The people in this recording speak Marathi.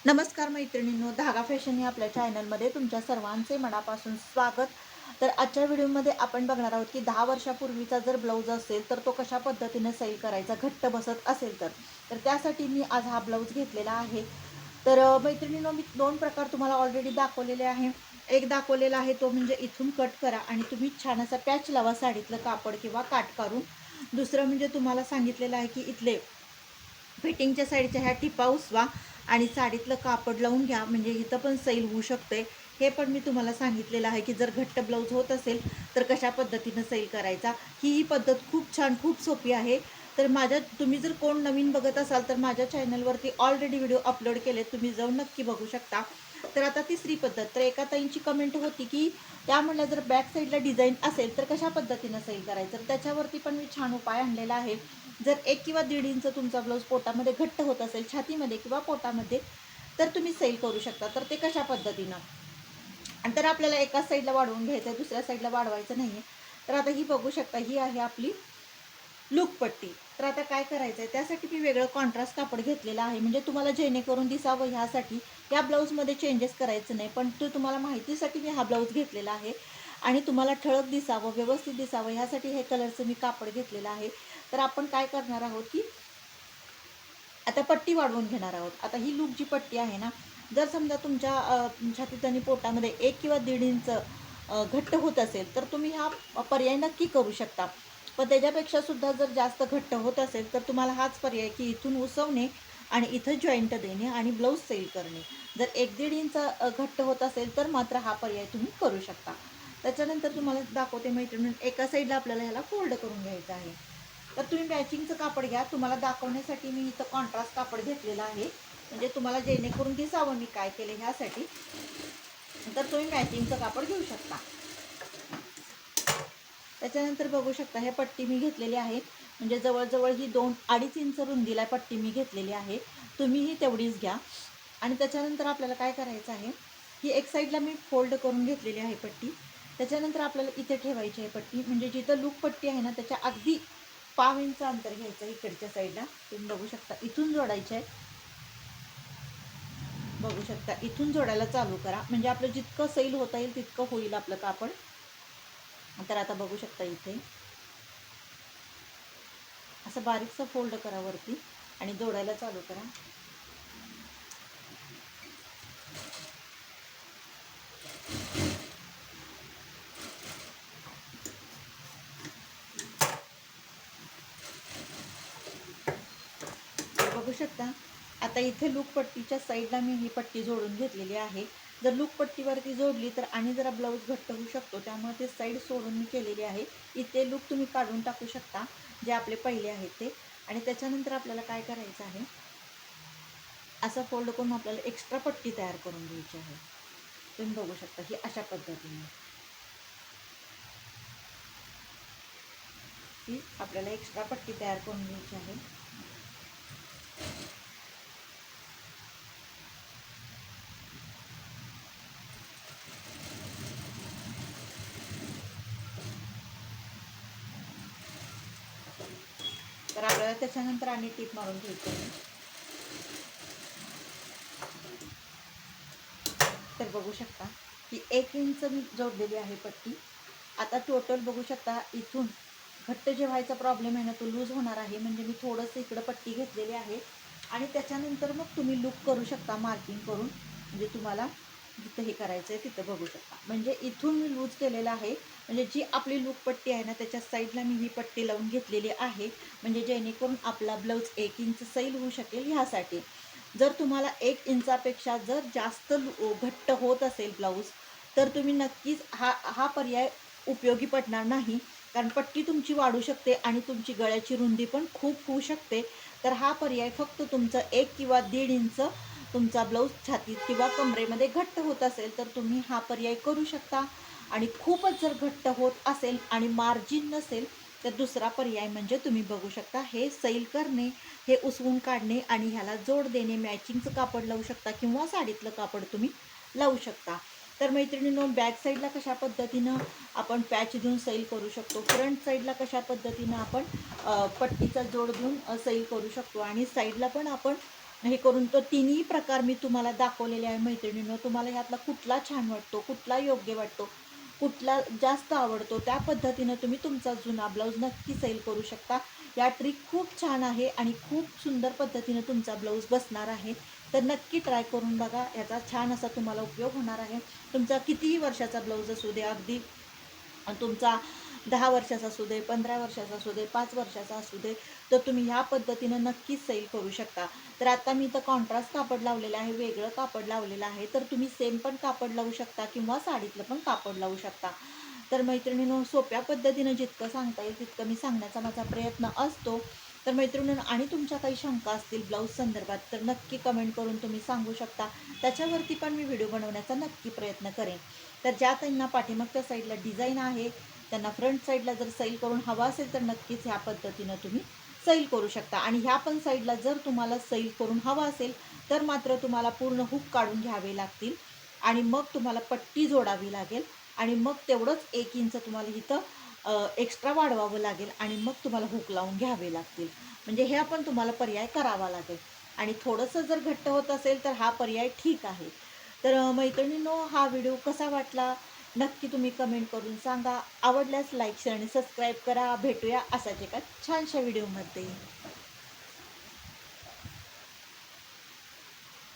नमस्कार मैत्रिणींनो, धागा फॅशन या आपल्या चॅनलमध्ये तुमच्या सर्वांचे मनापासून स्वागत. तर आजच्या व्हिडिओमध्ये आपण बघणार आहोत की 10 वर्षापूर्वीचा जर ब्लाऊज असेल तर तो कशा पद्धतीने सैल करायचा, घट्ट बसत असेल तर त्यासाठी मी आज हा ब्लाऊज घेतलेला आहे. तर मैत्रिणींनो, मी दोन प्रकार तुम्हाला ऑलरेडी दाखवलेले आहे. एक दाखवलेला आहे तो म्हणजे इथून कट करा आणि तुम्ही छान असा पॅच लावा साडीतलं कापड किंवा काट काढून. दुसरं म्हणजे तुम्हाला सांगितलेलं आहे की इथले फिटिंगच्या साईडच्या ह्या टिपा उसवा आणि साडीतलं कापड लावून घ्या, म्हणजे इथं पण सैल होऊ शकते. हे पण मी तुम्हाला सांगितलेलं आहे की जर घट्ट ब्लाऊज होत असेल तर कशा पद्धतीनं सैल करायचा. ही पद्धत खूप छान, खूप सोपी आहे. तर तुम्ही जर कोण नवीन बघत असाल तर माझ्या चॅनलवरती ऑलरेडी व्हिडिओ अपलोड केले, तुम्ही जाऊन नक्की बघू शकता. तर आता तिसरी पद्धत, तर एका ताईंची कमेंट होती की त्या म्हणल्या जर बॅक साईडला डिझाईन असेल तर कशा पद्धतीनं सैल करायचं. तर त्याच्यावरती पण मी छान उपाय आणलेला आहे. जर 1 किंवा 1.5 इंच तुमचा ब्लाऊज पोटामध्ये घट्ट होत असेल, छातीमध्ये किंवा पोटामध्ये, तर तुम्ही सैल करू शकता. तर ते कशा पद्धतीनं, आणि तर आपल्याला एका साईडला वाढवून घ्यायचं आहे, दुसऱ्या साईडला वाढवायचं नाही आहे. तर आता ही बघू शकता, ही आहे आपली लूकपट्टी. तर आता काय करायचं आहे, त्यासाठी मी वेगळं कॉन्ट्रास्ट कापड घेतलेलं आहे, म्हणजे तुम्हाला जेणेकरून दिसावं ह्यासाठी. या ब्लाऊजमध्ये चेंजेस करायचं नाही, पण तो तुम्हाला माहितीसाठी मी हा ब्लाऊज घेतलेला आहे आणि तुम्हाला ठळक दिसावं, व्यवस्थित दिसावं ह्यासाठी हे कलरचं मी कापड घेतलेलं आहे. तर आपण काय करणार आहोत की आता पट्टी वाढवून घेणार आहोत. आता ही लूक जी पट्टी आहे ना, जर समजा तुमच्या छातीत आणि पोटामध्ये 1 किंवा 1.5 इंच घट्ट होत असेल तर तुम्ही हा पर्याय नक्की करू शकता. पण त्याच्यापेक्षा सुद्धा जर जास्त घट्ट होत असेल तर तुम्हाला हाच पर्याय की इथून उसवणे आणि इथं जॉईंट देणे आणि ब्लाऊज सैल करणे. जर 1-1.5 इंच घट्ट होत असेल तर मात्र हा पर्याय तुम्ही करू शकता. त्याच्यानंतर तुम्हाला दाखवते मैत्रिणी, एका साईडला आपल्याला ह्याला फोल्ड करून घ्यायचं आहे. तर तुम्ही मॅचिंगचं कापड घ्या. तुम्हाला दाखवण्यासाठी मी इथं कॉन्ट्रास्ट कापड घेतलेलं आहे, म्हणजे तुम्हाला जेणेकरून दिसावं मी काय केलं ह्यासाठी. तर तुम्ही मॅचिंगचं कापड घेऊ शकता. त्याच्यानंतर बघू शकता, हे पट्टी मी घेतलेली आहे, म्हणजे जवळजवळ ही 2-2.5 इंच रुंदीला पट्टी मी घेतलेली आहे. तुम्हीही तेवढीच घ्या. आणि त्याच्यानंतर आपल्याला काय करायचं आहे, ही एक साईडला मी फोल्ड करून घेतलेली आहे पट्टी. त्याच्यानंतर आपल्याला इथे ठेवायची आहे पट्टी, म्हणजे जिथं लूक पट्टी आहे ना त्याच्या अगदी 1/5 इंच अंतर घ्यायचं इकडच्या साईडला. तुम्ही बघू शकता, इथून जोडायचं आहे. बघू शकता, इथून जोडायला चालू करा, म्हणजे आपलं जितकं सैल होता येईल तितकं होईल आपलं कापड. तर आता बघू शकता, इथे असं बारीकसा फोल्ड करा वरती आणि जोडायला चालू करा. बघू शकता, आता इथे लूक पट्टीच्या साईडला मी ही पट्टी जोडून घेतलेली आहे. जर लूक पट्टीवरती जोडली तर आणि जरा ब्लाऊज घट्ट होऊ शकतो, त्यामुळे ते साईड सोडून मी केलेली आहे. इथे लूक तुम्ही काढून टाकू शकता, जे आपले पहिले आहेत ते. आणि त्याच्यानंतर आपल्याला काय करायचं आहे, असं फोल्ड करून आपल्याला एक्स्ट्रा पट्टी तयार करून घ्यायची आहे. तुम्ही बघू शकता, ही अशा पद्धतीने ही आपल्याला एक्स्ट्रा पट्टी तयार करून घ्यायची आहे. तर आपल्याला त्याच्यानंतर आणि टीप मारून घ्यायची आहे. तर बघू शकता की 1 इंच मी जोडलेली आहे पट्टी. आता टोटल बघू शकता, इथून घट्ट जे व्हायचा प्रॉब्लेम आहे ना तो लूज होणार आहे, म्हणजे मी थोडंसं इकडं पट्टी घेतलेली आहे. आणि त्याच्यानंतर मग तुम्ही लूक करू शकता मार्किंग करून, म्हणजे तुम्हाला जिथं हे करायचं आहे तिथं बघू शकता. म्हणजे इथून मी लूज केलेलं आहे, म्हणजे जी आपली लूक पट्टी आहे ना त्याच्या साईडला मी ही पट्टी लावून घेतलेली आहे, म्हणजे जेणेकरून आपला ब्लाऊज 1 इंच सैल होऊ शकेल ह्यासाठी. जर तुम्हाला 1 इंचापेक्षा जर जास्त घट्ट होत असेल ब्लाऊज, तर तुम्ही नक्कीच हा हा पर्याय उपयोगी पडणार नाही, कारण पट्टी तुमची वाढू शकते आणि तुमची गळ्याची रुंदी पण खूप होऊ शकते. तर हा पर्याय फक्त तुमचं 1 किंवा 1.5 इंच तुमचा ब्लाऊज छातीत किंवा कमरेमध्ये घट्ट होत असेल तर तुम्ही हा पर्याय करू शकता. आणि खूपच जर घट्ट होत असेल आणि मार्जिन नसेल तर दुसरा पर्याय म्हणजे तुम्ही बघू शकता, हे सैल करणे, हे उसवून काढणे आणि ह्याला जोड देणे. मॅचिंगचं कापड लावू शकता किंवा साडीतलं कापड तुम्ही लावू शकता. तर मैत्रिणींनो, बॅक साईडला कशा पद्धतीनं आपण पॅच देऊन सैल करू शकतो, फ्रंट साईडला कशा पद्धतीनं आपण पट्टीचा जोड देऊन सैल करू शकतो, आणि साईडला पण आपण हे करून तो तिन्ही प्रकार मी तुम्हाला दाखवलेले आहे मैत्रिणींनो. तुम्हाला ह्यातला कुठला छान वाटतो, कुठला योग्य वाटतो, कुठला जास्त आवडतो, त्या पद्धतीनं तुम्ही तुमचा जुना ब्लाऊज नक्की सैल करू शकता. या ट्रिक खूप छान आहे आणि खूप सुंदर पद्धतीनं तुमचा ब्लाऊज बसणार आहे. तर नक्की ट्राय करून बघा. याचा छान असा तुम्हाला उपयोग होणार आहे. तुमचा कितीही वर्षाचा ब्लाऊज असू दे, अगदी तुमचा 10 वर्षाचा असू दे, 15 वर्षाचा असू दे, 5 वर्षाचा असू दे, तर तुम्ही ह्या पद्धतीनं नक्कीच सैल करू शकता. तर आता मी इथं कॉन्ट्रास्ट कापड लावलेलं आहे, वेगळं कापड लावलेलं आहे. तर तुम्ही सेम पण कापड लावू शकता किंवा साडीतलं पण कापड लावू शकता. तर मैत्रिणींनो, सोप्या पद्धतीनं जितकं सांगता येईल तितकं मी सांगण्याचा माझा प्रयत्न असतो. तर मैत्रिणींनो, आणि तुमच्या काही शंका असतील ब्लाऊज संदर्भात तर नक्की कमेंट करून तुम्ही सांगू शकता. त्याच्यावरती पण मी व्हिडिओ बनवण्याचा नक्की प्रयत्न करेन. तर ज्या ताईंना पाठीमागच्या साईडला डिझाईन आहे, त्यांना फ्रंट साईडला जर सैल करून हवा असेल तर नक्कीच ह्या पद्धतीनं तुम्ही सैल करू शकता. आणि ह्या पण साईडला जर तुम्हाला सैल करून हवा असेल तर मात्र तुम्हाला पूर्ण हुक काढून घ्यावे लागतील आणि मग तुम्हाला पट्टी जोडावी लागेल आणि मग तेवढंच 1 इंच तुम्हाला इथं एक्स्ट्रा वाढवावं लागेल आणि मग तुम्हाला हुक लावून घ्यावे लागतील. म्हणजे हे पण तुम्हाला पर्याय करावा लागेल. आणि थोडंसं जर घट्ट होत असेल तर हा पर्याय ठीक आहे. तर मैत्रिणींनो, हा व्हिडिओ कसा वाटला नक्की तुम्ही कमेंट करून सांगा. आवडल्यास लाईक शेअर आणि सबस्क्राईब करा. भेटूया असाच एका छानशा व्हिडिओमध्ये.